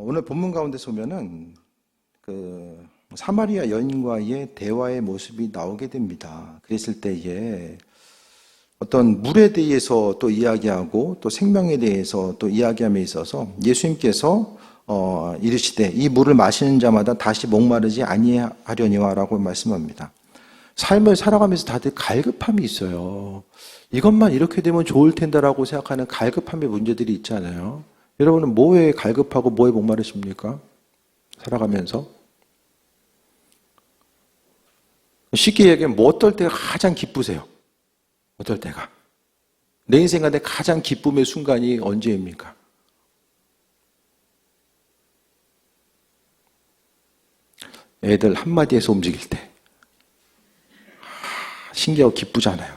오늘 본문 가운데서 보면은 사마리아 여인과의 대화의 모습이 나오게 됩니다. 그랬을 때에 어떤 물에 대해서 또 이야기하고 또 생명에 대해서 또 이야기함에 있어서 예수님께서 이르시되 이 물을 마시는 자마다 다시 목마르지 아니하려니와라고 말씀합니다. 삶을 살아가면서 다들 갈급함이 있어요. 이것만 이렇게 되면 좋을 텐데라고 생각하는 갈급함의 문제들이 있잖아요. 여러분은 뭐에 갈급하고 뭐에 목마르십니까? 살아가면서? 쉽게 얘기하면 뭐 어떨 때가 가장 기쁘세요? 어떨 때가? 내 인생 가운데 가장 기쁨의 순간이 언제입니까? 애들 한마디에서 움직일 때. 신기하고 기쁘잖아요.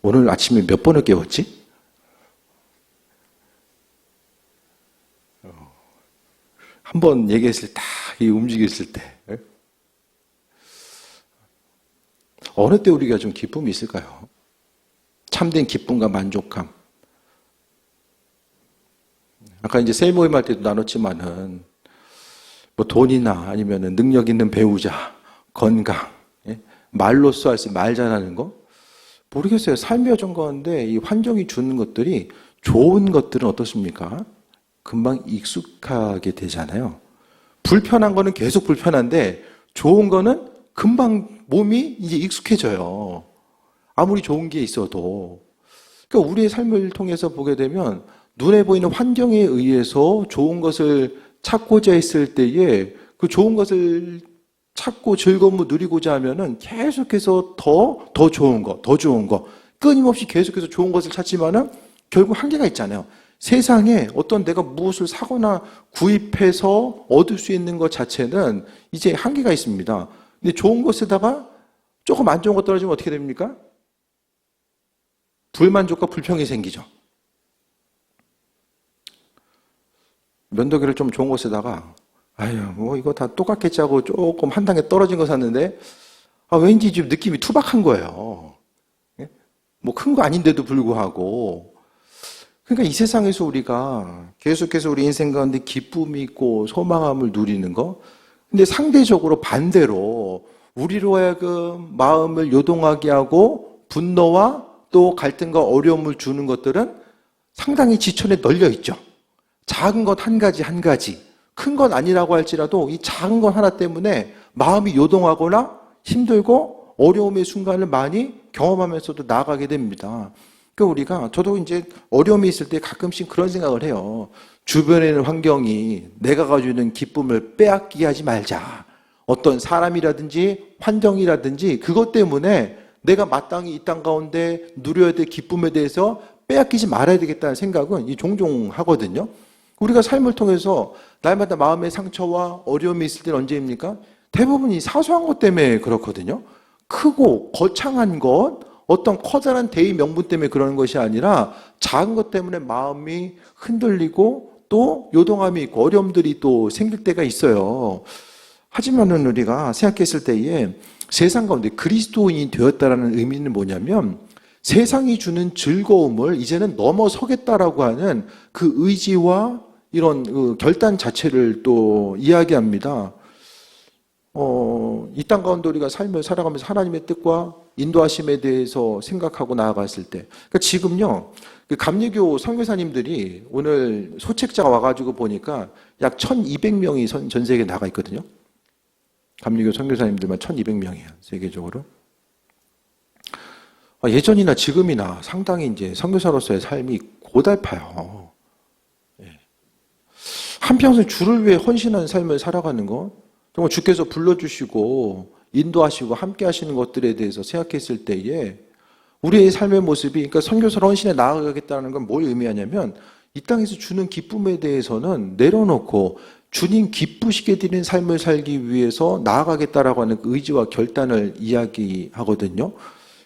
오늘 아침에 몇 번을 깨웠지? 한 번 얘기했을 때, 딱 움직였을 때. 어느 때 우리가 좀 기쁨이 있을까요? 참된 기쁨과 만족감. 아까 이제 셀 모임 할 때도 나눴지만은, 뭐 돈이나 아니면은 능력 있는 배우자, 건강, 말로써 할 수, 말 잘하는 거? 모르겠어요. 삶이 어떤 건데, 이 환경이 주는 것들이 좋은 것들은 어떻습니까? 금방 익숙하게 되잖아요. 불편한 거는 계속 불편한데, 좋은 거는 금방 몸이 이제 익숙해져요. 아무리 좋은 게 있어도. 그러니까 우리의 삶을 통해서 보게 되면 눈에 보이는 환경에 의해서 좋은 것을 찾고자 했을 때에 그 좋은 것을 찾고 즐거움을 누리고자 하면은 계속해서 더 좋은 거, 더 좋은 거. 끊임없이 계속해서 좋은 것을 찾지만은 결국 한계가 있잖아요. 세상에 어떤 내가 무엇을 사거나 구입해서 얻을 수 있는 것 자체는 이제 한계가 있습니다. 근데 좋은 것에다가 조금 안 좋은 것 떨어지면 어떻게 됩니까? 불만족과 불평이 생기죠. 면도기를 좀 좋은 것에다가 뭐 이거 다 똑같겠지 하고 조금 한 단계 떨어진 거 샀는데 왠지 좀 느낌이 투박한 거예요. 뭐 큰 거 아닌데도 불구하고. 그러니까 이 세상에서 우리가 계속해서 우리 인생 가운데 기쁨이 있고 소망함을 누리는 거. 근데 상대적으로 반대로 우리로 하여금 마음을 요동하게 하고 분노와 또 갈등과 어려움을 주는 것들은 상당히 지천에 널려 있죠. 작은 것 한 가지 한 가지. 큰 건 아니라고 할지라도 이 작은 것 하나 때문에 마음이 요동하거나 힘들고 어려움의 순간을 많이 경험하면서도 나아가게 됩니다. 그러니까 저도 이제 어려움이 있을 때 가끔씩 그런 생각을 해요. 주변에 있는 환경이 내가 가지고 있는 기쁨을 빼앗기게 하지 말자. 어떤 사람이라든지 환경이라든지 그것 때문에 내가 마땅히 이 땅 가운데 누려야 될 기쁨에 대해서 빼앗기지 말아야 되겠다는 생각은 종종 하거든요. 우리가 삶을 통해서 날마다 마음의 상처와 어려움이 있을 때는 언제입니까? 대부분 이 사소한 것 때문에 그렇거든요. 크고 거창한 것, 어떤 커다란 대의 명분 때문에 그러는 것이 아니라 작은 것 때문에 마음이 흔들리고 또 요동함이 있고 어려움들이 또 생길 때가 있어요. 하지만은 우리가 생각했을 때에 세상 가운데 그리스도인이 되었다라는 의미는 뭐냐면 세상이 주는 즐거움을 이제는 넘어서겠다라고 하는 그 의지와 이런 그 결단 자체를 또 이야기합니다. 이 땅 가운데 우리가 삶을 살아가면서 하나님의 뜻과 인도하심에 대해서 생각하고 나아갔을 때. 그러니까 지금요, 그 감리교 선교사님들이 오늘 소책자가 와가지고 보니까 약 1200명이 전 세계에 나가 있거든요. 감리교 선교사님들만 1200명이에요, 세계적으로. 예전이나 지금이나 상당히 이제 선교사로서의 삶이 고달파요. 한평생 주를 위해 헌신하는 삶을 살아가는 것, 정말 주께서 불러주시고 인도하시고 함께 하시는 것들에 대해서 생각했을 때에 우리의 삶의 모습이, 그러니까 선교사로 헌신에 나아가겠다는 건 뭘 의미하냐면 이 땅에서 주는 기쁨에 대해서는 내려놓고 주님 기쁘시게 드리는 삶을 살기 위해서 나아가겠다라고 하는 의지와 결단을 이야기하거든요.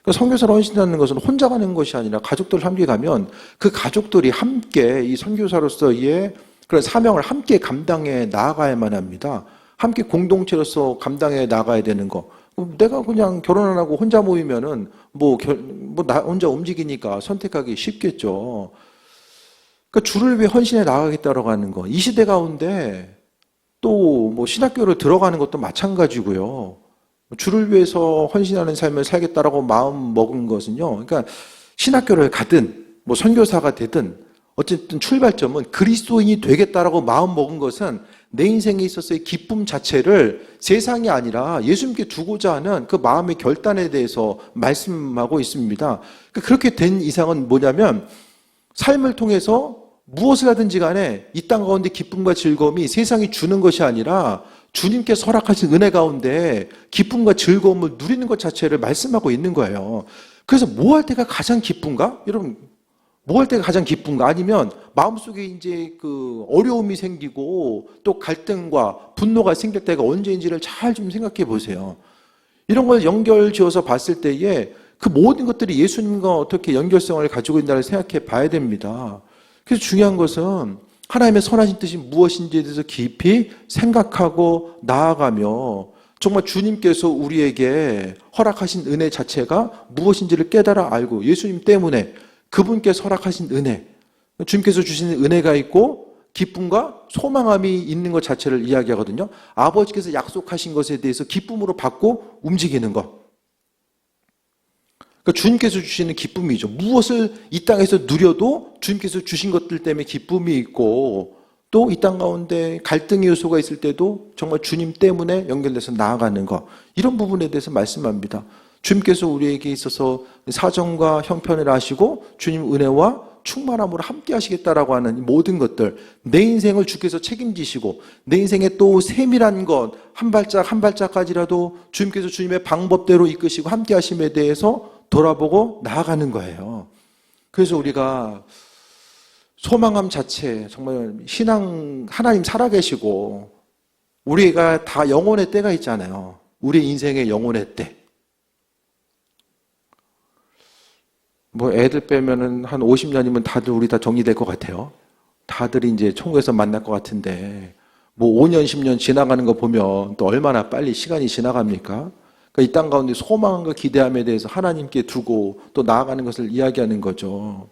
그러니까 선교사로 헌신하는 것은 혼자 가는 것이 아니라 가족들 함께 가면 그 가족들이 함께 이 선교사로서의 그런 사명을 함께 감당해 나아가야만 합니다. 함께 공동체로서 감당해 나가야 되는 거. 내가 그냥 결혼 안 하고 혼자 모이면은 나 혼자 움직이니까 선택하기 쉽겠죠. 그러니까 주를 위해 헌신해 나가겠다라고 하는 거. 이 시대 가운데 또 뭐 신학교를 들어가는 것도 마찬가지고요. 주를 위해서 헌신하는 삶을 살겠다라고 마음 먹은 것은요. 그러니까 신학교를 가든 뭐 선교사가 되든 어쨌든 출발점은 그리스도인이 되겠다라고 마음 먹은 것은 내 인생에 있어서의 기쁨 자체를 세상이 아니라 예수님께 두고자 하는 그 마음의 결단에 대해서 말씀하고 있습니다. 그러니까 그렇게 된 이상은 뭐냐면 삶을 통해서 무엇을 하든지 간에 이 땅 가운데 기쁨과 즐거움이 세상이 주는 것이 아니라 주님께서 허락하신 은혜 가운데 기쁨과 즐거움을 누리는 것 자체를 말씀하고 있는 거예요. 그래서 뭐 할 때가 가장 기쁜가? 여러분, 뭐 할 때가 가장 기쁜가? 아니면 마음속에 이제 그 어려움이 생기고 또 갈등과 분노가 생길 때가 언제인지를 잘 좀 생각해 보세요. 이런 걸 연결 지어서 봤을 때에 그 모든 것들이 예수님과 어떻게 연결성을 가지고 있나를 생각해 봐야 됩니다. 그래서 중요한 것은 하나님의 선하신 뜻이 무엇인지에 대해서 깊이 생각하고 나아가며 정말 주님께서 우리에게 허락하신 은혜 자체가 무엇인지를 깨달아 알고 예수님 때문에 그분께서 허락하신 은혜, 주님께서 주시는 은혜가 있고 기쁨과 소망함이 있는 것 자체를 이야기하거든요. 아버지께서 약속하신 것에 대해서 기쁨으로 받고 움직이는 것. 그러니까 주님께서 주시는 기쁨이죠. 무엇을 이 땅에서 누려도 주님께서 주신 것들 때문에 기쁨이 있고 또 이 땅 가운데 갈등의 요소가 있을 때도 정말 주님 때문에 연결돼서 나아가는 것. 이런 부분에 대해서 말씀합니다. 주님께서 우리에게 있어서 사정과 형편을 아시고 주님 은혜와 충만함으로 함께 하시겠다라고 하는 모든 것들, 내 인생을 주께서 책임지시고 내 인생의 또 세밀한 것 한 발짝 한 발짝까지라도 주님께서 주님의 방법대로 이끄시고 함께 하심에 대해서 돌아보고 나아가는 거예요. 그래서 우리가 소망함 자체, 정말 신앙, 하나님 살아계시고 우리가 다 영혼의 때가 있잖아요. 우리 인생의 영혼의 때. 뭐 애들 빼면은 한 50년이면 다들 우리 다 정리될 것 같아요. 다들 이제 천국에서 만날 것 같은데 뭐 5년, 10년 지나가는 거 보면 또 얼마나 빨리 시간이 지나갑니까? 그러니까 이 땅 가운데 소망과 기대함에 대해서 하나님께 두고 또 나아가는 것을 이야기하는 거죠.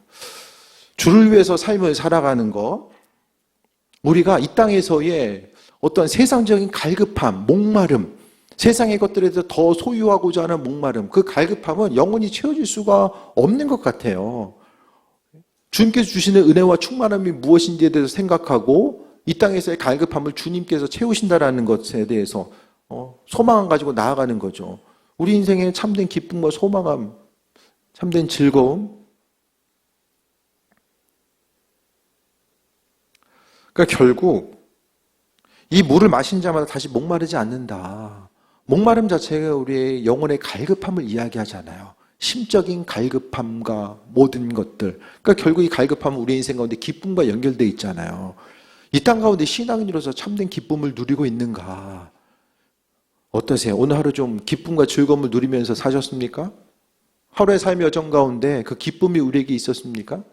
주를 위해서 삶을 살아가는 것, 우리가 이 땅에서의 어떤 세상적인 갈급함, 목마름, 세상의 것들에 대해서 더 소유하고자 하는 목마름, 그 갈급함은 영원히 채워질 수가 없는 것 같아요. 주님께서 주시는 은혜와 충만함이 무엇인지에 대해서 생각하고 이 땅에서의 갈급함을 주님께서 채우신다라는 것에 대해서 소망을 가지고 나아가는 거죠. 우리 인생의 참된 기쁨과 소망함, 참된 즐거움. 그러니까 결국 이 물을 마신 자마다 다시 목마르지 않는다. 목마름 자체가 우리의 영혼의 갈급함을 이야기하잖아요. 심적인 갈급함과 모든 것들. 그러니까 결국 이 갈급함은 우리 인생 가운데 기쁨과 연결되어 있잖아요. 이 땅 가운데 신앙인으로서 참된 기쁨을 누리고 있는가? 어떠세요? 오늘 하루 좀 기쁨과 즐거움을 누리면서 사셨습니까? 하루의 삶의 여정 가운데 그 기쁨이 우리에게 있었습니까?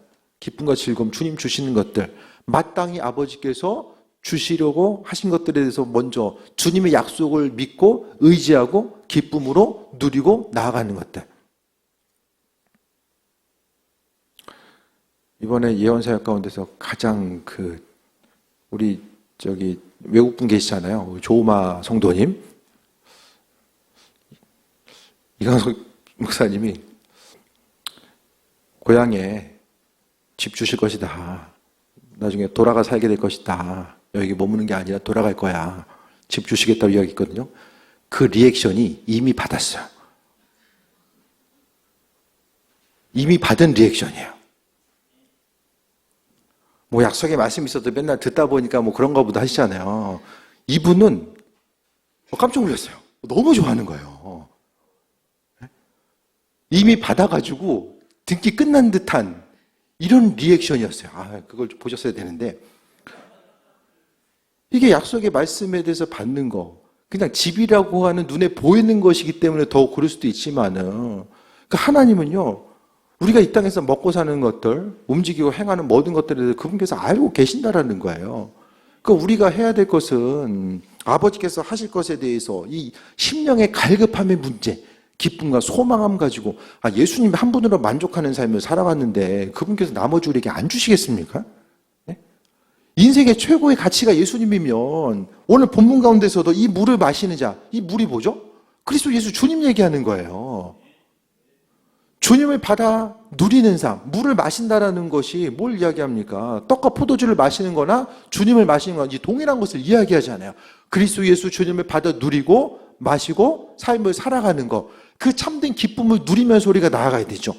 기쁨과 즐거움, 주님 주시는 것들, 마땅히 아버지께서 주시려고 하신 것들에 대해서 먼저 주님의 약속을 믿고 의지하고 기쁨으로 누리고 나아가는 것들. 이번에 예언사역 가운데서 가장 우리 외국분 계시잖아요. 조마 성도님. 이강석 목사님이 고향에 집 주실 것이다. 나중에 돌아가 살게 될 것이다. 여기 머무는 게 아니라 돌아갈 거야. 집 주시겠다고 이야기했거든요. 그 리액션이 이미 받았어요. 이미 받은 리액션이에요. 뭐 약속의 말씀이 있어도 맨날 듣다 보니까 뭐 그런가 보다 하시잖아요. 이분은 깜짝 놀랐어요. 너무 좋아하는 거예요. 이미 받아가지고 듣기 끝난 듯한 이런 리액션이었어요. 그걸 보셨어야 되는데. 이게 약속의 말씀에 대해서 받는 거. 그냥 집이라고 하는 눈에 보이는 것이기 때문에 더 그럴 수도 있지만은. 그러니까 하나님은요, 우리가 이 땅에서 먹고 사는 것들, 움직이고 행하는 모든 것들에 대해서 그분께서 알고 계신다라는 거예요. 그러니까 우리가 해야 될 것은 아버지께서 하실 것에 대해서 이 심령의 갈급함의 문제, 기쁨과 소망함 가지고 예수님 한 분으로 만족하는 삶을 살아갔는데 그분께서 나머지 우리에게 안 주시겠습니까? 인생의 최고의 가치가 예수님이면 오늘 본문 가운데서도 이 물을 마시는 자, 이 물이 뭐죠? 그리스도 예수 주님 얘기하는 거예요. 주님을 받아 누리는 삶, 물을 마신다라는 것이 뭘 이야기합니까? 떡과 포도주를 마시는 거나 주님을 마시는 건지 동일한 것을 이야기하잖아요. 그리스도 예수 주님을 받아 누리고 마시고 삶을 살아가는 것. 그 참된 기쁨을 누리면서 우리가 나아가야 되죠.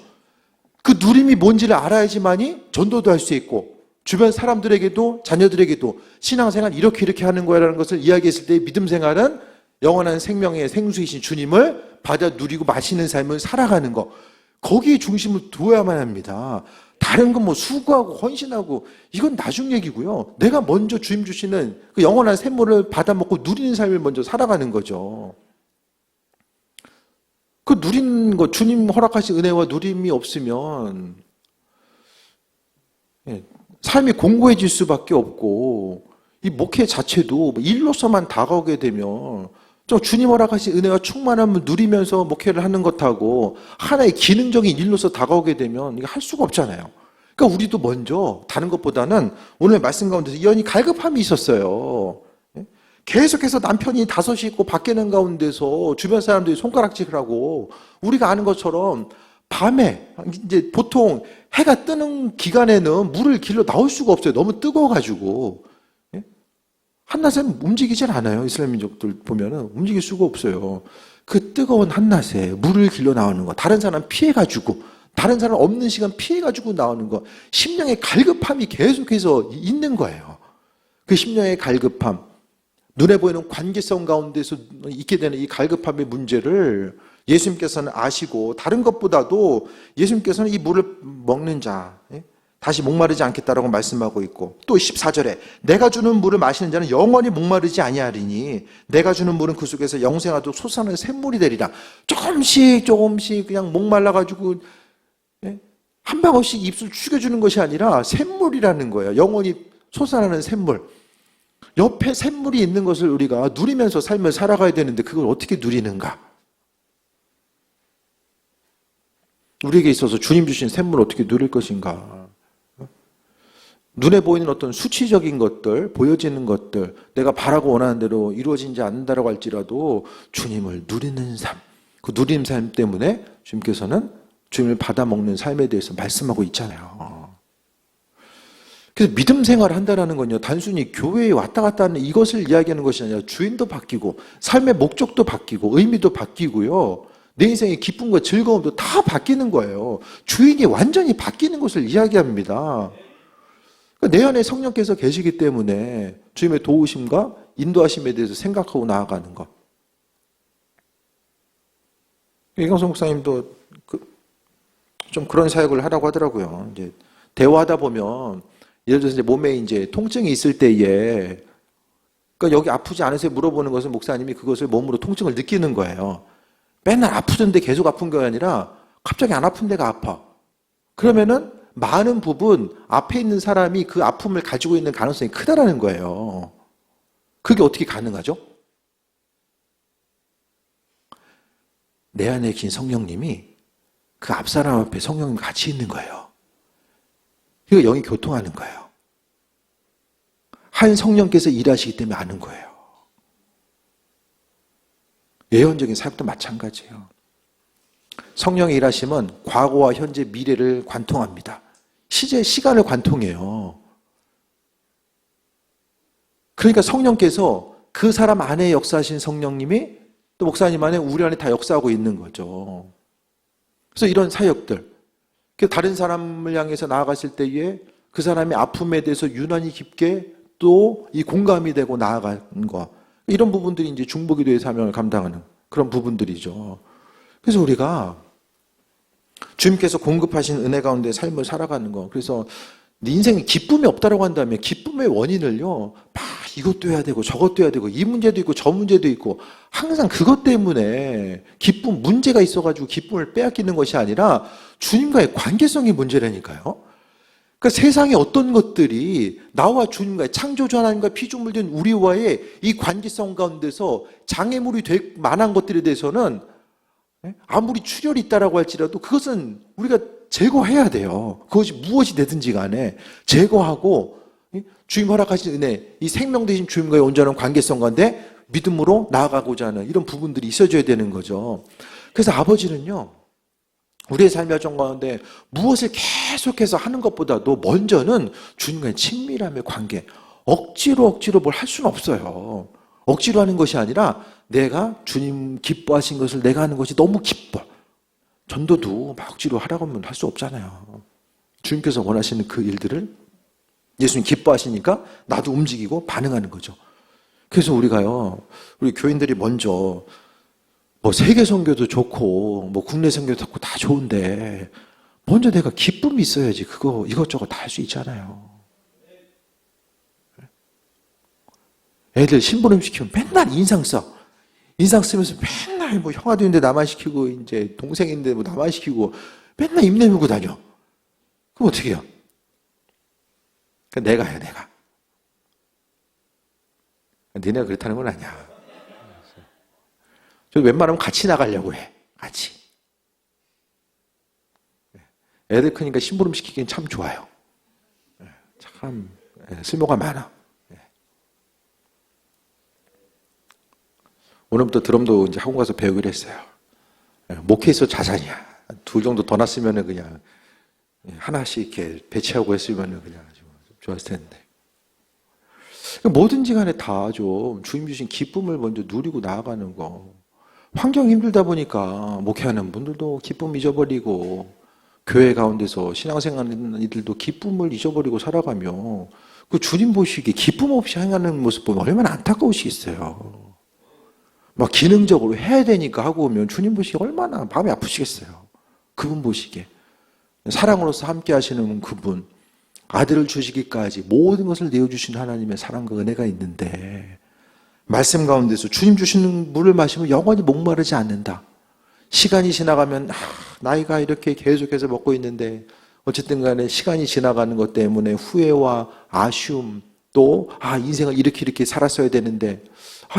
그 누림이 뭔지를 알아야지만이 전도도 할 수 있고 주변 사람들에게도 자녀들에게도 신앙생활 이렇게 하는 거야라는 것을 이야기했을 때 믿음 생활은 영원한 생명의 생수이신 주님을 받아 누리고 마시는 삶을 살아가는 것. 거기에 중심을 두어야만 합니다. 다른 건 뭐 수고하고 헌신하고 이건 나중 얘기고요. 내가 먼저 주님 주시는 그 영원한 샘물을 받아 먹고 누리는 삶을 먼저 살아가는 거죠. 그 누리는 거 주님 허락하신 은혜와 누림이 없으면 삶이 공고해질 수밖에 없고 이 목회 자체도 일로서만 다가오게 되면 주님 허락하신 은혜와 충만함을 누리면서 목회를 하는 것하고 하나의 기능적인 일로서 다가오게 되면 이거 할 수가 없잖아요. 그러니까 우리도 먼저 다른 것보다는 오늘 말씀 가운데서 이 연이 갈급함이 있었어요. 계속해서 남편이 5이 있고 밖에는 가운데서 주변 사람들이 손가락질을 하고 우리가 아는 것처럼 밤에 이제 보통 해가 뜨는 기간에는 물을 길러 나올 수가 없어요. 너무 뜨거워가지고. 한낮엔 움직이질 않아요. 이슬람 민족들 보면은 움직일 수가 없어요. 그 뜨거운 한낮에 물을 길러 나오는 거. 다른 사람 피해가지고, 다른 사람 없는 시간 피해가지고 나오는 거. 심령의 갈급함이 계속해서 있는 거예요. 그 심령의 갈급함, 눈에 보이는 관계성 가운데서 있게 되는 이 갈급함의 문제를 예수님께서는 아시고 다른 것보다도 예수님께서는 이 물을 먹는 자, 다시 목마르지 않겠다라고 말씀하고 있고 또 14절에 내가 주는 물을 마시는 자는 영원히 목마르지 아니하리니 내가 주는 물은 그 속에서 영생하도록 솟아나는 샘물이 되리라. 조금씩 그냥 목말라가지고 한 방울씩 입술 죽여주는 것이 아니라 샘물이라는 거예요. 영원히 솟아나는 샘물. 옆에 샘물이 있는 것을 우리가 누리면서 삶을 살아가야 되는데 그걸 어떻게 누리는가? 우리에게 있어서 주님 주신 샘물을 어떻게 누릴 것인가? 눈에 보이는 어떤 수치적인 것들, 보여지는 것들, 내가 바라고 원하는 대로 이루어지지 않는다라고 할지라도 주님을 누리는 삶, 그 누리는 삶 때문에 주님께서는 주님을 받아먹는 삶에 대해서 말씀하고 있잖아요. 그래서 믿음 생활을 한다는 건요, 단순히 교회에 왔다 갔다 하는 이것을 이야기하는 것이 아니라 주인도 바뀌고, 삶의 목적도 바뀌고, 의미도 바뀌고요, 내 인생의 기쁨과 즐거움도 다 바뀌는 거예요. 주인이 완전히 바뀌는 것을 이야기합니다. 내 안에 성령께서 계시기 때문에 주님의 도우심과 인도하심에 대해서 생각하고 나아가는 것. 이광성 목사님도 좀 그런 사역을 하라고 하더라고요. 이제 대화하다 보면 예를 들어서 이제 몸에 이제 통증이 있을 때에 그러니까 여기 아프지 않으세요? 물어보는 것은 목사님이 그것을 몸으로 통증을 느끼는 거예요. 맨날 아프던데 계속 아픈 게 아니라 갑자기 안 아픈 데가 아파. 그러면은 많은 부분 앞에 있는 사람이 그 아픔을 가지고 있는 가능성이 크다라는 거예요. 그게 어떻게 가능하죠? 내 안에 계신 성령님이 그 앞사람 앞에 성령님 같이 있는 거예요. 그리고 영이 교통하는 거예요. 한 성령께서 일하시기 때문에 아는 거예요. 예언적인 사역도 마찬가지예요. 성령의 일하심은 과거와 현재, 미래를 관통합니다. 시간을 관통해요. 그러니까 성령께서 그 사람 안에 역사하신 성령님이 또 목사님 안에 우리 안에 다 역사하고 있는 거죠. 그래서 이런 사역들, 다른 사람을 향해서 나아갔을 때에 그 사람의 아픔에 대해서 유난히 깊게 또 이 공감이 되고 나아가는 것, 이런 부분들이 이제 중보기도의 사명을 감당하는 그런 부분들이죠. 그래서 우리가 주님께서 공급하신 은혜 가운데 삶을 살아가는 거. 그래서 네 인생에 기쁨이 없다라고 한다면 기쁨의 원인을요, 막 이것도 해야 되고 저것도 해야 되고 이 문제도 있고 저 문제도 있고 항상 그것 때문에 기쁨, 문제가 있어가지고 기쁨을 빼앗기는 것이 아니라 주님과의 관계성이 문제라니까요. 그러니까 세상의 어떤 것들이 나와 주님과의 창조주 하나님과 피조물 된 우리와의 이 관계성 가운데서 장애물이 될 만한 것들에 대해서는 아무리 출혈이 있다라고 할지라도 그것은 우리가 제거해야 돼요. 그것이 무엇이 되든지 간에 제거하고 주님 허락하신 은혜, 이 생명 되신 주님과의 온전한 관계성 가운데 믿음으로 나아가고자 하는 이런 부분들이 있어줘야 되는 거죠. 그래서 아버지는요, 우리의 삶의 여정 가운데 무엇을 계속해서 하는 것보다도 먼저는 주님과의 친밀함의 관계, 억지로 뭘 할 수는 없어요. 억지로 하는 것이 아니라 내가 주님 기뻐하신 것을 내가 하는 것이 너무 기뻐. 전도도 막 억지로 하라고 하면 할 수 없잖아요. 주님께서 원하시는 그 일들을 예수님 기뻐하시니까 나도 움직이고 반응하는 거죠. 그래서 우리가요, 우리 교인들이 먼저 뭐 세계 선교도 좋고 뭐 국내 선교도 좋고 다 좋은데 먼저 내가 기쁨이 있어야지 그거 이것저것 다 할 수 있잖아요. 애들 심부름 시키면 맨날 인상 써. 인상 쓰면서 맨날 뭐 형아도 있는데 나만 시키고 이제 동생인데 뭐 나만 시키고 맨날 입 내밀고 다녀. 그럼 어떻게 해요? 내가 해, 내가. 니네가 그렇다는 건 아니야. 저 웬만하면 같이 나가려고 해. 같이. 애들 크니까 심부름 시키기엔 참 좋아요. 참 쓸모가 많아. 오늘부터 드럼도 이제 학원 가서 배우기로 했어요. 목회에서 자산이야. 둘 정도 더 났으면 그냥 하나씩 이렇게 배치하고 했으면 그냥 좋았을 텐데. 뭐든지 간에 다 좀 주님 주신 기쁨을 먼저 누리고 나아가는 거. 환경이 힘들다 보니까 목회하는 분들도 기쁨 잊어버리고 교회 가운데서 신앙생활하는 이들도 기쁨을 잊어버리고 살아가며 그 주님 보시기에 기쁨 없이 행하는 모습 보면 얼마나 안타까우시겠어요. 막 기능적으로 해야 되니까 하고 오면 주님 보시기에 얼마나 마음이 아프시겠어요. 그분 보시기에. 사랑으로서 함께 하시는 그분, 아들을 주시기까지 모든 것을 내어주신 하나님의 사랑과 은혜가 있는데 말씀 가운데서 주님 주시는 물을 마시면 영원히 목마르지 않는다. 시간이 지나가면 나이가 이렇게 계속해서 먹고 있는데 어쨌든 간에 시간이 지나가는 것 때문에 후회와 아쉬움 또 인생을 이렇게 살았어야 되는데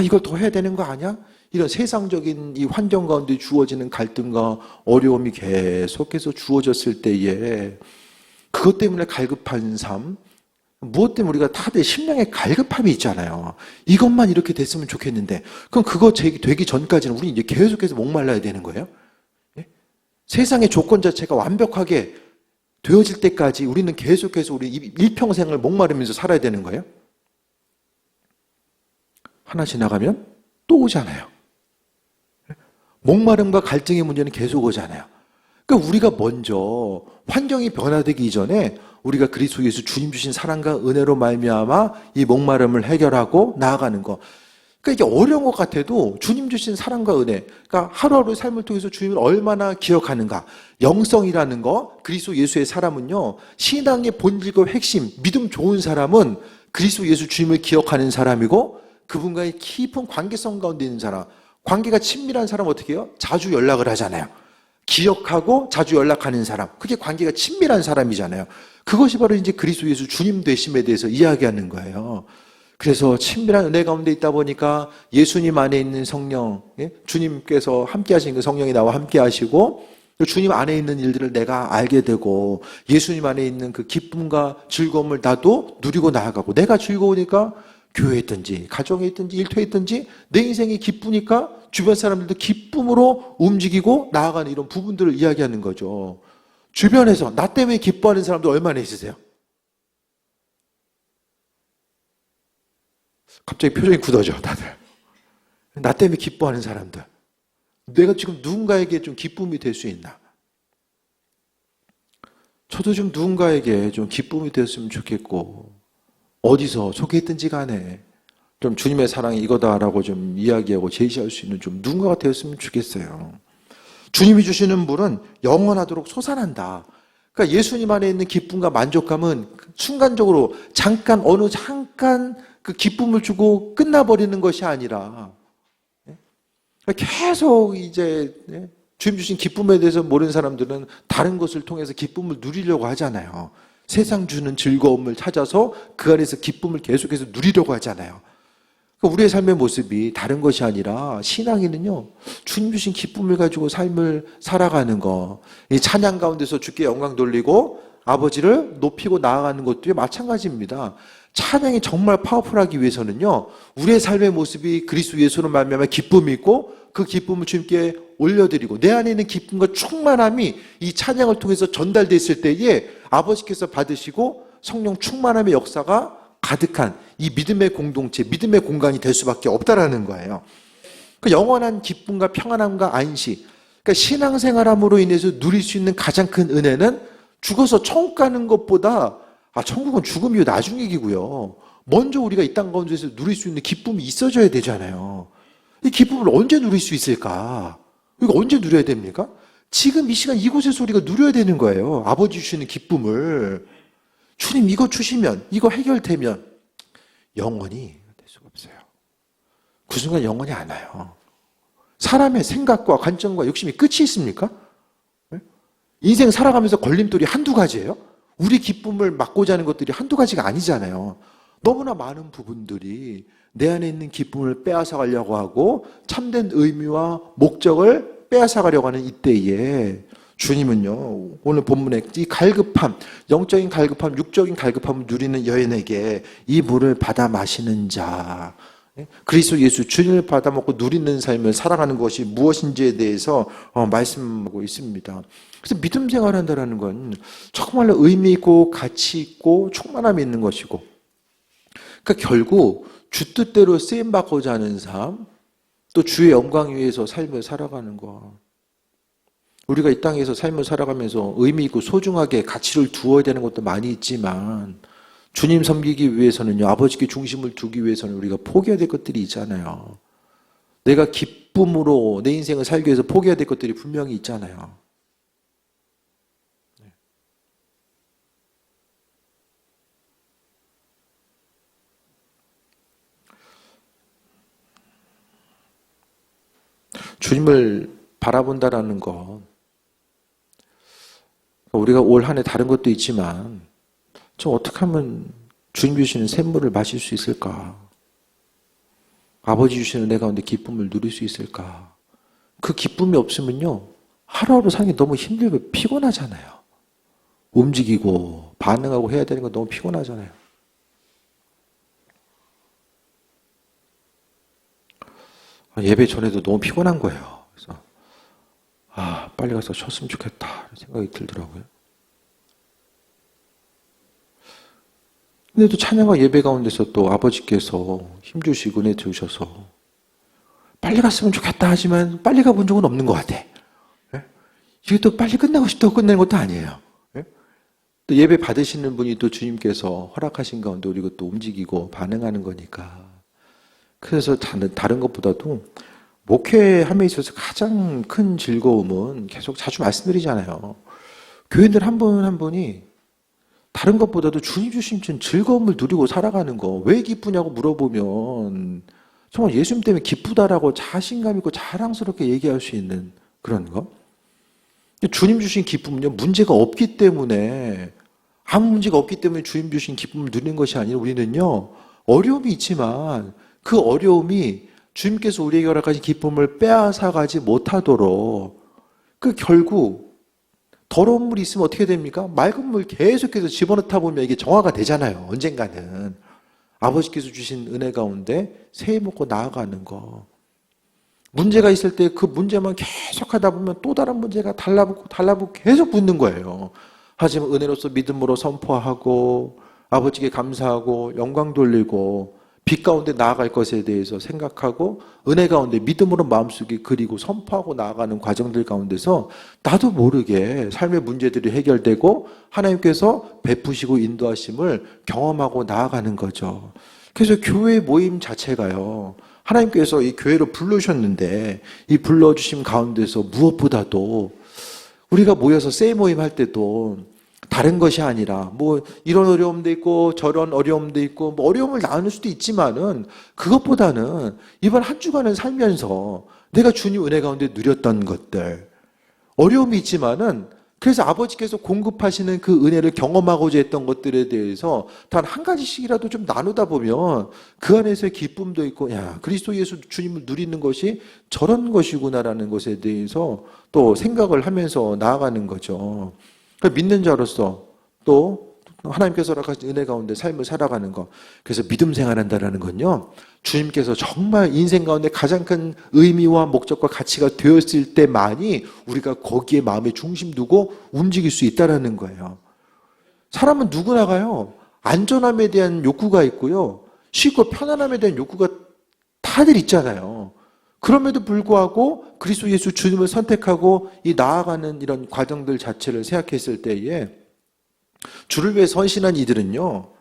이걸 더 해야 되는 거 아니야? 이런 세상적인 이 환경 가운데 주어지는 갈등과 어려움이 계속해서 주어졌을 때에 그것 때문에 갈급한 삶, 무엇 때문에 우리가 다들 심령의 갈급함이 있잖아요. 이것만 이렇게 됐으면 좋겠는데 그럼 그거 되기 전까지는 우리 이제 계속해서 목말라야 되는 거예요? 예? 세상의 조건 자체가 완벽하게 되어질 때까지 우리는 계속해서 우리 일평생을 목마르면서 살아야 되는 거예요? 하나 지나가면 또 오잖아요. 목마름과 갈등의 문제는 계속 오잖아요. 그러니까 우리가 먼저 환경이 변화되기 이전에 우리가 그리스도 예수 주님 주신 사랑과 은혜로 말미암아 이 목마름을 해결하고 나아가는 거. 그러니까 이게 어려운 것 같아도 주님 주신 사랑과 은혜, 그러니까 하루하루 삶을 통해서 주님을 얼마나 기억하는가. 영성이라는 거, 그리스도 예수의 사람은요, 신앙의 본질과 핵심, 믿음 좋은 사람은 그리스도 예수 주님을 기억하는 사람이고 그분과의 깊은 관계성 가운데 있는 사람, 관계가 친밀한 사람 어떻게 해요? 자주 연락을 하잖아요. 기억하고 자주 연락하는 사람, 그게 관계가 친밀한 사람이잖아요. 그것이 바로 이제 그리스도 예수 주님 되심에 대해서 이야기하는 거예요. 그래서 친밀한 은혜 가운데 있다 보니까 예수님 안에 있는 성령, 주님께서 함께 하신 그 성령이 나와 함께 하시고 주님 안에 있는 일들을 내가 알게 되고 예수님 안에 있는 그 기쁨과 즐거움을 나도 누리고 나아가고 내가 즐거우니까 교회에 있든지 가정에 있든지 일터에 있든지 내 인생이 기쁘니까 주변 사람들도 기쁨으로 움직이고 나아가는 이런 부분들을 이야기하는 거죠. 주변에서 나 때문에 기뻐하는 사람도 얼마나 있으세요? 갑자기 표정이 굳어져 다들. 나 때문에 기뻐하는 사람들. 내가 지금 누군가에게 좀 기쁨이 될 수 있나? 저도 좀 누군가에게 좀 기쁨이 되었으면 좋겠고 어디서 소개했든지 간에 좀 주님의 사랑이 이거다라고 좀 이야기하고 제시할 수 있는 좀 누군가가 되었으면 좋겠어요. 주님이 주시는 물은 영원하도록 솟아난다. 그러니까 예수님 안에 있는 기쁨과 만족감은 순간적으로 잠깐 그 기쁨을 주고 끝나버리는 것이 아니라 계속 이제 주님 주신 기쁨에 대해서 모르는 사람들은 다른 것을 통해서 기쁨을 누리려고 하잖아요. 세상 주는 즐거움을 찾아서 그 안에서 기쁨을 계속해서 누리려고 하잖아요. 그러니까 우리의 삶의 모습이 다른 것이 아니라 신앙인은요, 주님 주신 기쁨을 가지고 삶을 살아가는 거, 이 찬양 가운데서 주께 영광 돌리고 아버지를 높이고 나아가는 것도 마찬가지입니다. 찬양이 정말 파워풀하기 위해서는요, 우리의 삶의 모습이 그리스도 예수로 말미암아 기쁨이 있고 그 기쁨을 주님께 올려드리고 내 안에 있는 기쁨과 충만함이 이 찬양을 통해서 전달됐을 때에 아버지께서 받으시고 성령 충만함의 역사가 가득한 이 믿음의 공동체, 믿음의 공간이 될 수밖에 없다라는 거예요. 그 영원한 기쁨과 평안함과 안식, 그러니까 신앙생활함으로 인해서 누릴 수 있는 가장 큰 은혜는 죽어서 천국 가는 것보다 천국은 죽음 이후 나중 얘기고요. 먼저 우리가 이 땅 가운데서 누릴 수 있는 기쁨이 있어져야 되잖아요. 이 기쁨을 언제 누릴 수 있을까? 이거 언제 누려야 됩니까? 지금 이 시간 이곳에서 우리가 누려야 되는 거예요. 아버지 주시는 기쁨을. 주님 이거 주시면, 이거 해결되면 영원히 될 수가 없어요. 그 순간 영원히 안 와요. 사람의 생각과 관점과 욕심이 끝이 있습니까? 인생 살아가면서 걸림돌이 한두 가지예요? 우리 기쁨을 막고자 하는 것들이 한두 가지가 아니잖아요. 너무나 많은 부분들이 내 안에 있는 기쁨을 빼앗아 가려고 하고 참된 의미와 목적을 빼앗아 가려고 하는 이때에 주님은요, 오늘 본문에 이 갈급함, 영적인 갈급함, 육적인 갈급함을 누리는 여인에게 이 물을 받아 마시는 자, 그리스도 예수 주님을 받아 먹고 누리는 삶을 살아가는 것이 무엇인지에 대해서 말씀하고 있습니다. 그래서 믿음 생활한다는 건 정말로 의미 있고 가치 있고 충만함이 있는 것이고, 그러니까 결국 주 뜻대로 쓰임 받고자 하는 삶, 또 주의 영광 위해서 삶을 살아가는 것. 우리가 이 땅에서 삶을 살아가면서 의미 있고 소중하게 가치를 두어야 되는 것도 많이 있지만 주님 섬기기 위해서는요, 아버지께 중심을 두기 위해서는 우리가 포기해야 될 것들이 있잖아요. 내가 기쁨으로 내 인생을 살기 위해서 포기해야 될 것들이 분명히 있잖아요. 주님을 바라본다라는 것, 우리가 올 한 해 다른 것도 있지만 좀 어떻게 하면 주님 주시는 샘물을 마실 수 있을까? 아버지 주시는 내 가운데 기쁨을 누릴 수 있을까? 그 기쁨이 없으면요, 하루하루 사는 게 너무 힘들고 피곤하잖아요. 움직이고 반응하고 해야 되는 거 너무 피곤하잖아요. 예배 전에도 너무 피곤한 거예요. 그래서 빨리 가서 쉬었으면 좋겠다 생각이 들더라고요. 근데 또 찬양과 예배 가운데서 또 아버지께서 힘주시고 은혜 주셔서 빨리 갔으면 좋겠다 하지만 빨리 가본 적은 없는 것 같아. 이게 또 빨리 끝나고 싶다고 끝내는 것도 아니에요. 또 예배 받으시는 분이 또 주님께서 허락하신 가운데 우리가 또 움직이고 반응하는 거니까. 그래서 다른 것보다도 목회함에 있어서 가장 큰 즐거움은 계속 자주 말씀드리잖아요. 교인들 한 분 한 분이 다른 것보다도 주님 주신 즐거움을 누리고 살아가는 거, 왜 기쁘냐고 물어보면 정말 예수님 때문에 기쁘다라고 자신감 있고 자랑스럽게 얘기할 수 있는 그런 거. 주님 주신 기쁨은요, 문제가 없기 때문에, 아무 문제가 없기 때문에 주님 주신 기쁨을 누리는 것이 아니라 우리는요, 어려움이 있지만 그 어려움이 주님께서 우리에게 허락하신 기쁨을 빼앗아가지 못하도록, 그 결국 더러운 물이 있으면 어떻게 됩니까? 맑은 물 계속해서 집어넣다 보면 이게 정화가 되잖아요. 언젠가는. 아버지께서 주신 은혜 가운데 새해 먹고 나아가는 거. 문제가 있을 때 그 문제만 계속 하다 보면 또 다른 문제가 달라붙고 계속 붙는 거예요. 하지만 은혜로서 믿음으로 선포하고 아버지께 감사하고 영광 돌리고 빛 가운데 나아갈 것에 대해서 생각하고 은혜 가운데 믿음으로 마음속에 그리고 선포하고 나아가는 과정들 가운데서 나도 모르게 삶의 문제들이 해결되고 하나님께서 베푸시고 인도하심을 경험하고 나아가는 거죠. 그래서 교회 모임 자체가요, 하나님께서 이 교회로 불러주셨는데 이 불러주심 가운데서 무엇보다도 우리가 모여서 세 모임 할 때도 다른 것이 아니라 뭐 이런 어려움도 있고 저런 어려움도 있고 뭐 어려움을 나눌 수도 있지만은 그것보다는 이번 한 주간을 살면서 내가 주님 은혜 가운데 누렸던 것들, 어려움이 있지만은 그래서 아버지께서 공급하시는 그 은혜를 경험하고자 했던 것들에 대해서 단 한 가지씩이라도 좀 나누다 보면 그 안에서의 기쁨도 있고, 야, 그리스도 예수 주님을 누리는 것이 저런 것이구나라는 것에 대해서 또 생각을 하면서 나아가는 거죠. 믿는 자로서 또 하나님께서 허락하신 은혜 가운데 삶을 살아가는 것. 그래서 믿음 생활한다라는 건요, 주님께서 정말 인생 가운데 가장 큰 의미와 목적과 가치가 되었을 때만이 우리가 거기에 마음의 중심 두고 움직일 수 있다라는 거예요. 사람은 누구나가요, 안전함에 대한 욕구가 있고요, 쉽고 편안함에 대한 욕구가 다들 있잖아요. 그럼에도 불구하고 그리스도 예수 주님을 선택하고 이 나아가는 이런 과정들 자체를 생각했을 때에 주를 위해 헌신한 이들은요,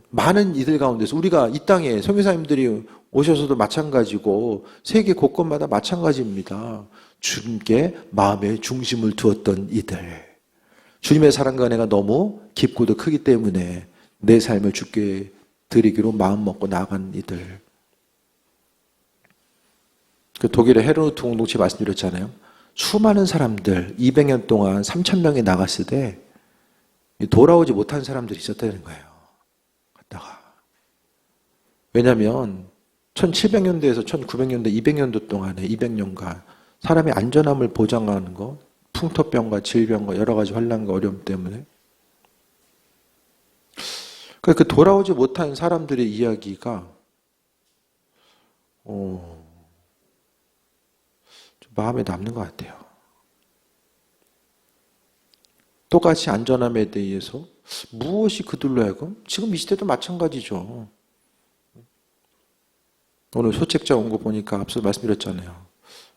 많은 이들 가운데서 우리가 이 땅에 선교사님들이 오셔서도 마찬가지고 세계 곳곳마다 마찬가지입니다. 주님께 마음의 중심을 두었던 이들, 주님의 사랑과 은혜가 너무 깊고도 크기 때문에 내 삶을 주께 드리기로 마음먹고 나아간 이들. 그 독일의 헤르누트 공동체 말씀드렸잖아요. 수많은 사람들 200년 동안 3,000명이 나갔을 때 돌아오지 못한 사람들이 있었다는 거예요. 갔다가. 왜냐하면 1700년대에서 1900년대 200년도 동안에 200년간 사람의 안전함을 보장하는 것, 풍토병과 질병과 여러 가지 환난과 어려움 때문에, 그 돌아오지 못한 사람들의 이야기가 좀 마음에 남는 것 같아요. 똑같이 안전함에 대해서 무엇이 그들로 하여금, 지금 이 시대도 마찬가지죠. 오늘 소책자 온 거 보니까 앞서 말씀드렸잖아요.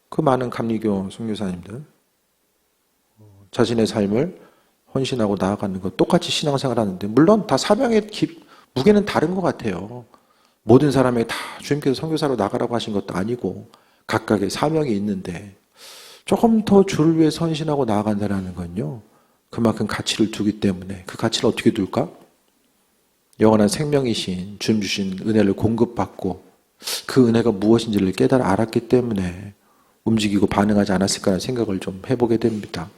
그 많은 감리교 선교사님들 자신의 삶을 헌신하고 나아가는 것, 똑같이 신앙생활 하는데, 물론 다 사명의 무게는 다른 것 같아요. 모든 사람에게 다 주님께서 선교사로 나가라고 하신 것도 아니고 각각의 사명이 있는데, 조금 더 주를 위해 헌신하고 나아간다는 건요, 그만큼 가치를 두기 때문에, 그 가치를 어떻게 둘까? 영원한 생명이신 주님 주신 은혜를 공급받고 그 은혜가 무엇인지를 깨달아 알았기 때문에 움직이고 반응하지 않았을까라는 생각을 좀 해보게 됩니다.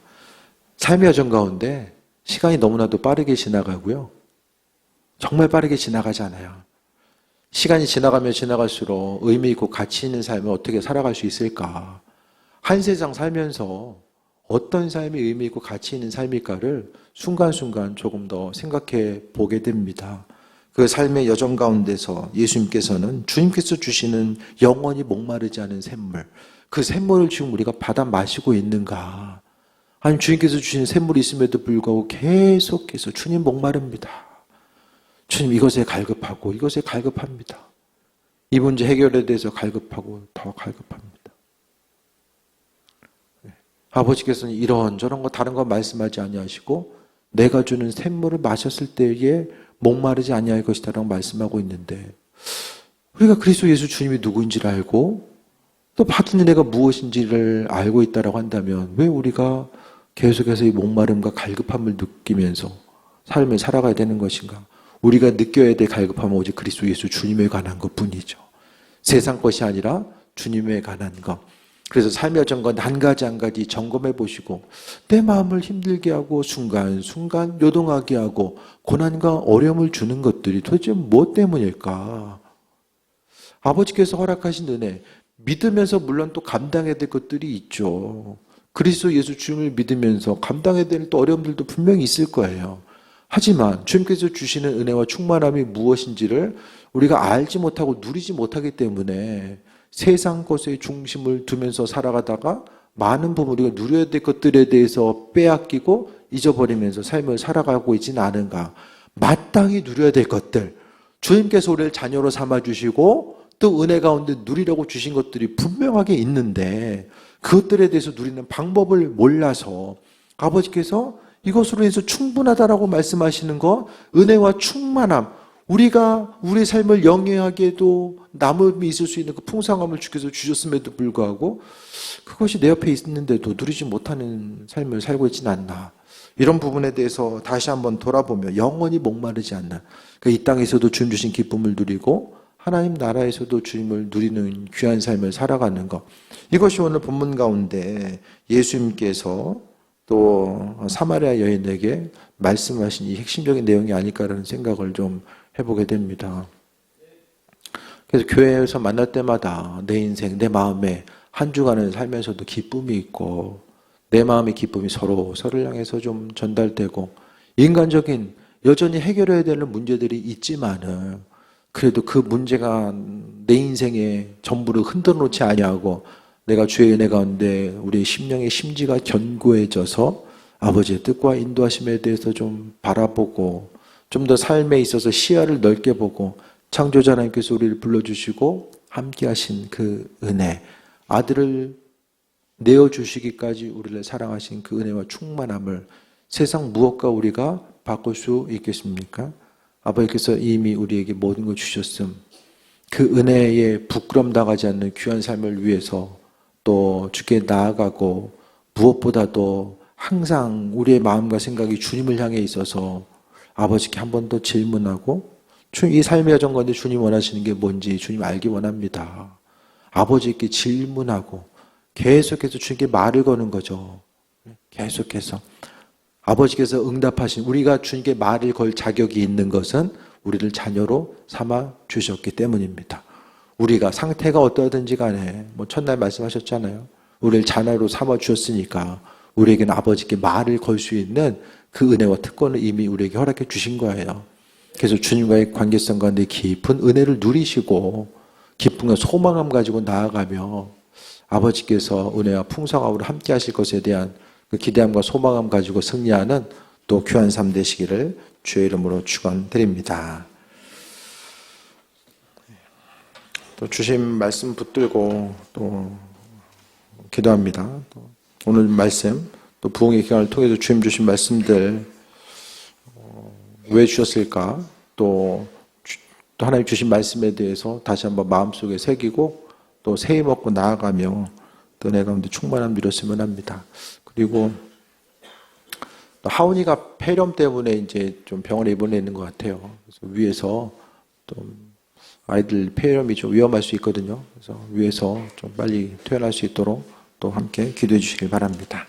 삶의 여정 가운데 시간이 너무나도 빠르게 지나가고요, 정말 빠르게 지나가지 않아요. 시간이 지나가면 지나갈수록 의미 있고 가치 있는 삶을 어떻게 살아갈 수 있을까? 한 세상 살면서 어떤 삶이 의미 있고 가치 있는 삶일까를 순간순간 조금 더 생각해 보게 됩니다. 그 삶의 여정 가운데서 예수님께서는 주님께서 주시는 영원히 목마르지 않은 샘물, 그 샘물을 지금 우리가 받아 마시고 있는가? 아니면 주님께서 주신 샘물이 있음에도 불구하고 계속해서 주님 목마릅니다, 주님 이것에 갈급하고 이것에 갈급합니다, 이 문제 해결에 대해서 갈급하고 더 갈급합니다. 아버지께서는 이런저런 거 다른 거 말씀하지 아니하시고 내가 주는 샘물을 마셨을 때에 목마르지 아니할 것이다 라고 말씀하고 있는데, 우리가 그리스도 예수 주님이 누구인지를 알고 또 받은 은혜가 무엇인지를 알고 있다라고 한다면 왜 우리가 계속해서 이 목마름과 갈급함을 느끼면서 삶을 살아가야 되는 것인가? 우리가 느껴야 될 갈급함은 오직 그리스도 예수 주님에 관한 것뿐이죠. 세상 것이 아니라 주님에 관한 것. 그래서 삶의 여정과 한 가지 한 가지 점검해 보시고, 내 마음을 힘들게 하고 순간순간 요동하게 하고 고난과 어려움을 주는 것들이 도대체 무엇 때문일까? 아버지께서 허락하신 은혜, 믿으면서 물론 또 감당해야 될 것들이 있죠. 그리스도 예수 주님을 믿으면서 감당해야 될 또 어려움들도 분명히 있을 거예요. 하지만 주님께서 주시는 은혜와 충만함이 무엇인지를 우리가 알지 못하고 누리지 못하기 때문에 세상 것의 중심을 두면서 살아가다가 많은 부분 우리가 누려야 될 것들에 대해서 빼앗기고 잊어버리면서 삶을 살아가고 있지는 않은가. 마땅히 누려야 될 것들, 주님께서 우리를 자녀로 삼아주시고 또 은혜 가운데 누리려고 주신 것들이 분명하게 있는데, 그것들에 대해서 누리는 방법을 몰라서 아버지께서 이것으로 해서 충분하다라고 말씀하시는 것, 은혜와 충만함, 우리가 우리 삶을 영위하기에도 남음이 있을 수 있는 그 풍성함을 주께서 주셨음에도 불구하고 그것이 내 옆에 있는데도 누리지 못하는 삶을 살고 있지는 않나. 이런 부분에 대해서 다시 한번 돌아보며 영원히 목마르지 않나. 이 땅에서도 주님 주신 기쁨을 누리고 하나님 나라에서도 주님을 누리는 귀한 삶을 살아가는 것. 이것이 오늘 본문 가운데 예수님께서 또 사마리아 여인에게 말씀하신 이 핵심적인 내용이 아닐까라는 생각을 좀 해보게 됩니다. 그래서 교회에서 만날 때마다 내 인생, 내 마음에 한 주간을 살면서도 기쁨이 있고 내 마음의 기쁨이 서로를 향해서 좀 전달되고 인간적인 여전히 해결해야 되는 문제들이 있지만은 그래도 그 문제가 내 인생의 전부를 흔들어 놓지 아니하고 내가 주의 은혜 가운데 우리의 심령의 심지가 견고해져서 아버지의 뜻과 인도하심에 대해서 좀 바라보고 좀 더 삶에 있어서 시야를 넓게 보고 창조자 하나님께서 우리를 불러주시고 함께 하신 그 은혜, 아들을 내어주시기까지 우리를 사랑하신 그 은혜와 충만함을 세상 무엇과 우리가 바꿀 수 있겠습니까? 아버지께서 이미 우리에게 모든 걸 주셨음. 그 은혜에 부끄럼 당하지 않는 귀한 삶을 위해서 또 주께 나아가고 무엇보다도 항상 우리의 마음과 생각이 주님을 향해 있어서 아버지께 한 번 더 질문하고 이 삶의 여정 가운데 주님 원하시는 게 뭔지 주님 알기 원합니다. 아버지께 질문하고 계속해서 주님께 말을 거는 거죠. 계속해서. 아버지께서 응답하신 우리가 주님께 말을 걸 자격이 있는 것은 우리를 자녀로 삼아 주셨기 때문입니다. 우리가 상태가 어떠하든지 간에 첫날 말씀하셨잖아요. 우리를 자녀로 삼아 주셨으니까 우리에게는 아버지께 말을 걸 수 있는 그 은혜와 특권을 이미 우리에게 허락해 주신 거예요. 그래서 주님과의 관계성 가운데 깊은 은혜를 누리시고 기쁨과 소망함 가지고 나아가며 아버지께서 은혜와 풍성함으로 함께 하실 것에 대한 그 기대함과 소망함 가지고 승리하는 또 귀한 삶 되시기를 주의 이름으로 축원드립니다. 또 주신 말씀 붙들고 또 기도합니다. 또 오늘 말씀 또 부흥의 기간을 통해서 주님 주신 말씀들 왜 주셨을까? 또 하나님 주신 말씀에 대해서 다시 한번 마음속에 새기고 또 새해 먹고 나아가며 또 내 가운데 충만함 누렸으면 합니다. 그리고 또 하은이가 폐렴 때문에 이제 좀 병원에 입원해 있는 것 같아요. 그래서 위에서 좀 아이들 폐렴이 좀 위험할 수 있거든요. 그래서 위에서 좀 빨리 퇴원할 수 있도록 또 함께 기도해 주시길 바랍니다.